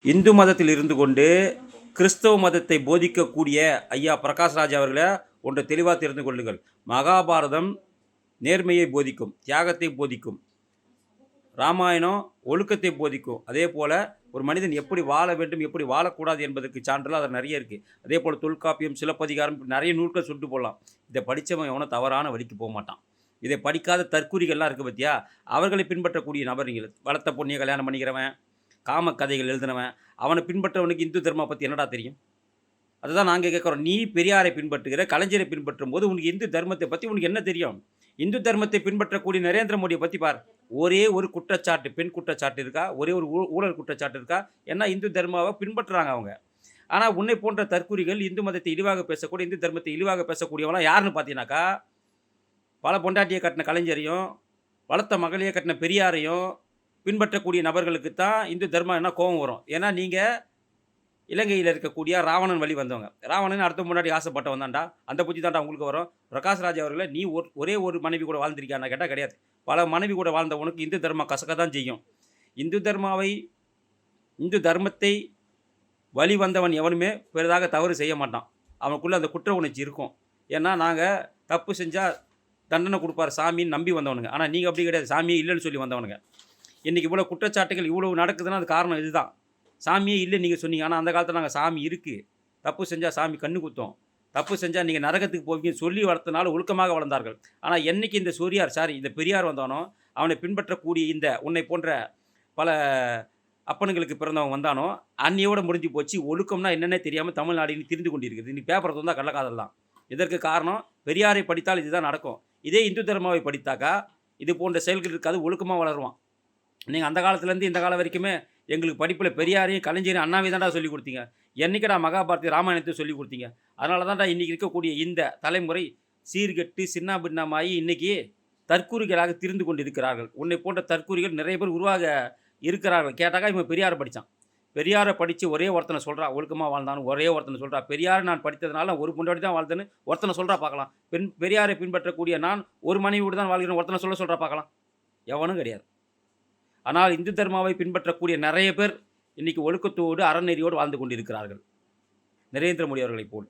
இந்து மதத்தில் இருந்து கொண்டு கிறிஸ்தவ மதத்தை போதிக்கக்கூடிய ஐயா பிரகாஷ்ராஜ் அவர்களை ஒன்று தெளிவாக தெரிந்து கொள்ளுங்கள். மகாபாரதம் நேர்மையை போதிக்கும், தியாகத்தை போதிக்கும். ராமாயணம் ஒழுக்கத்தை போதிக்கும். அதே போல் ஒரு மனிதன் எப்படி வாழ வேண்டும், எப்படி வாழக்கூடாது என்பதற்கு சான்றெல்லாம் அதில் நிறைய இருக்குது. அதே போல் தொல்காப்பியம், சிலப்பதிகாரம், நிறைய நூல்கள் சுட்டு போடலாம். இதை படித்தவன் எவனும் தவறான வழிக்கு போக மாட்டான். இதை படிக்காத தற்குறிகள்லாம் இருக்குது பார்த்தியா, அவர்களை பின்பற்றக்கூடிய நபர் நீங்கள். வளர்த்த பொண்ணியை கல்யாணம் பண்ணிக்கிறவன், காம கதைகள் எழுதினவன், அவனை பின்பற்றவனுக்கு இந்து தர்மம் பற்றி என்னடா தெரியும்? அதுதான் நாங்கள் கேட்குறோம். நீ பெரியாரை பின்பற்றுகிற, கலைஞரை பின்பற்றும் போது உனக்கு இந்து தர்மத்தை பற்றி உனக்கு என்ன தெரியும்? இந்து தர்மத்தை பின்பற்றக்கூடிய நரேந்திர மோடியை பற்றி பார். ஒரே ஒரு குற்றச்சாட்டு, பெண் குற்றச்சாட்டு இருக்கா? ஒரே ஒரு ஊழல் குற்றச்சாட்டு இருக்கா? ஏன்னா இந்து தர்மாவை பின்பற்றுறாங்க அவங்க. ஆனால் உன்னை போன்ற தற்குறிகள் இந்து மதத்தை இழிவாக பேசக்கூடிய, இந்து தர்மத்தை இழிவாக பேசக்கூடியவங்களாம் யாருன்னு பார்த்தீங்கன்னாக்கா, பல பொண்டாட்டியை கட்டின கலைஞரையும், வளர்த்த மகளையே கட்டின பெரியாரையும் பின்பற்றக்கூடிய நபர்களுக்கு தான் இந்து தர்மம் என்ன கோபம் வரும். ஏன்னா நீங்கள் இலங்கையில் இருக்கக்கூடிய ராவணன் வழி வந்தவங்க. ராவணன் அடுத்த முன்னாடி ஆசைப்பட்டவன் தான்டா. அந்த புத்தி தான்டா உங்களுக்கு வரும். பிரகாஷ்ராஜ் அவர்களை நீ ஒரே ஒரு மனைவி கூட வாழ்ந்திருக்கியான்னா கேட்டால் கிடையாது. பல மனைவி கூட வாழ்ந்தவனுக்கு இந்து தர்மம் கசக்க தான் செய்யும். இந்து தர்மத்தை வழி வந்தவன் எவனுமே பெரிதாக தவறு செய்ய மாட்டான். அவனுக்குள்ளே அந்த குற்ற உணர்ச்சி இருக்கும். ஏன்னா நாங்கள் தப்பு செஞ்சால் தண்டனை கொடுப்பார் சாமின்னு நம்பி வந்தவனுங்க. ஆனால் நீங்கள் அப்படி கிடையாது. சாமியே இல்லைன்னு சொல்லி வந்தவனுங்க. இன்றைக்கி இவ்வளோ குற்றச்சாட்டுகள் இவ்வளோ நடக்குதுன்னா அது காரணம் இதுதான். சாமியே இல்லை நீங்கள் சொன்னீங்க. ஆனால் அந்த காலத்தில் நாங்கள் சாமி இருக்குது, தப்பு செஞ்சால் சாமி கண்ணு குத்தோம், தப்பு செஞ்சால் நீங்கள் நரகத்துக்கு போவீங்கன்னு சொல்லி வளர்த்தனால ஒழுக்கமாக வளர்ந்தார்கள். ஆனால் என்றைக்கு இந்த இந்த பெரியார் வந்தானோ, அவனை பின்பற்றக்கூடிய இந்த உன்னை போன்ற பல அப்பனுங்களுக்கு பிறந்தவன் வந்தானோ, அன்னையோட முடிஞ்சு போச்சு. ஒழுக்கம்னா என்னென்னே தெரியாமல் தமிழ்நாடுன்னு திரிந்து கொண்டிருக்குது. நீ பேப்பரை தந்தால் கள்ளக்காதல் தான். இதற்கு காரணம் பெரியாரை படித்தால் இதுதான் நடக்கும். இதே இந்து தர்மாவை படித்தாக்கா இது போன்ற செயல்கள் இருக்காது, ஒழுக்கமாக வளருவான். நீங்கள் அந்த காலத்துலேருந்து இந்த காலம் வரைக்குமே எங்களுக்கு படிப்பில் பெரியாரையும் கலைஞரையும் அண்ணாவை தான்டா சொல்லிக் கொடுத்தீங்க. என்றைக்கடா மகாபாரதி ராமாயணத்தை சொல்லிக் கொடுத்தீங்க? அதனால தான்டா இன்றைக்கி இருக்கக்கூடிய இந்த தலைமுறை சீர்கெட்டு சின்ன பின்னமாகி இன்றைக்கி தற்கூறிகளாக திரிந்து கொண்டு இருக்கிறார்கள். உன்னை போன்ற தற்கூறிகள் நிறைய பேர் உருவாக இருக்கிறார்கள். கேட்டாக்கா இவன் பெரியாரை படித்தான். பெரியாரை படித்து ஒரே ஒருத்தனை சொல்கிறா ஒழுக்கமாக வாழ்ந்தான்னு ஒரே ஒருத்தனை சொல்கிறா. பெரியாரை நான் படித்ததுனால ஒரு பொண்டாட்டி தான் வாழ்ந்தேன்னு ஒருத்தனை சொல்கிறா பார்க்கலாம். பெரியாரை பின்பற்றக்கூடிய நான் ஒரு மனைவியோடு தான் வாழ்கிறேன் ஒருத்தனை சொல்கிறா பார்க்கலாம். எவனும் கிடையாது. ஆனால் இந்து தர்மாவை பின்பற்றக்கூடிய நிறைய பேர் இன்றைக்கி ஒழுக்கத்தோடு அறநெறியோடு வாழ்ந்து கொண்டிருக்கிறார்கள். நரேந்திர மோடி அவர்களைப் போல்.